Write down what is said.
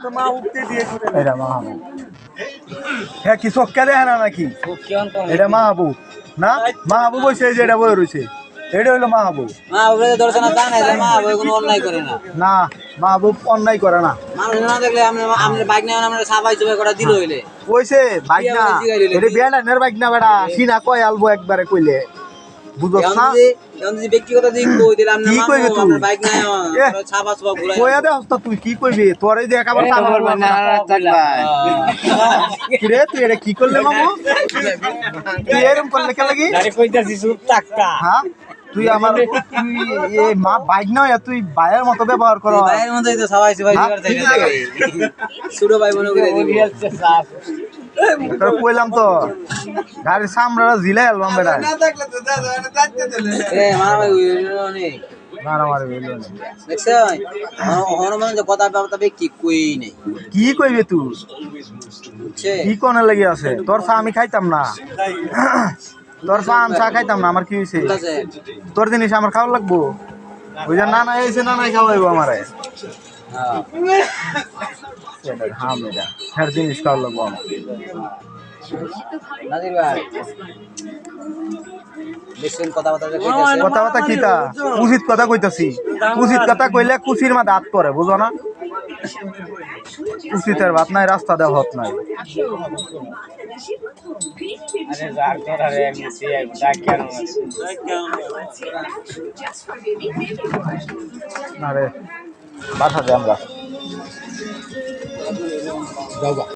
তো মা উঠতে দিয়ে এটা মাহবুব হ্যাঁ কি চক্কা দেখে না নাকি এটা মাহবুব না মাহবুব হয়েছে যে এটা বই রয়েছে এটা হইলো মাহবুব না মাহবুব অন্যায় করে না কইছে বাইক না এটা বিয়ানের বাইক না বেটা সিনা কয় আলবো একবারে কইলে বুঝছ না ব্যক্তিগত দিক কই দিলাম না কি কইবে তুই বাইক নাই ছাপা ছাপা ঘুরাই কইয়া দে হস্তা তুই কি কইবি তোরে যে একেবারে সাবার না কি রে তুই এটা কি করলে মামু তুই এরকম করলে কে লাগি আরে কইতাছি সুপ টাকা হ্যাঁ তুই আমার তুই এই মা বাইক না তুই বাইরের মতো ব্যবহার কর ভাইয়ের মধ্যেই তো সবাই সবাই ছোট ভাই মনে করে দিবি কইলাম তো গাড়ির সামরাটা জিলাই আলবাম বেটা এ মারা ভাই অনেক মারামারি হইল না দেখছ হনুমান যে কথা বার্তা ব্যক্তি কই নাই কি কইবে তুই বুঝছে কি কোনে লাগি আছে তোর চা আমি খাইতাম না তোর চা আমি চা খাইতাম না আমার কি হইছে ঠিক আছে তোর জিনিস আমার খাওয়া লাগবো ওই যে নানা এসে নানাই খাওয়াইবো আমারে হ্যাঁ মেয়েরা হ্যাঁ জিনিস খাওয়া লাগবো আমার নাজির ভাই দেখছেন কথাবার্তা যে কইতেছে কথাবার্তা কিতা উচিত কথা কইতাছি উচিত কথা কইলে কুচির মা দাঁত পরে বুঝো না উচিতের ভাত নাই রাস্তা দেওয়া হত নাই আরে যার করারে এমসি আই ডাক কেন আরে বাধা দে আমরা যাও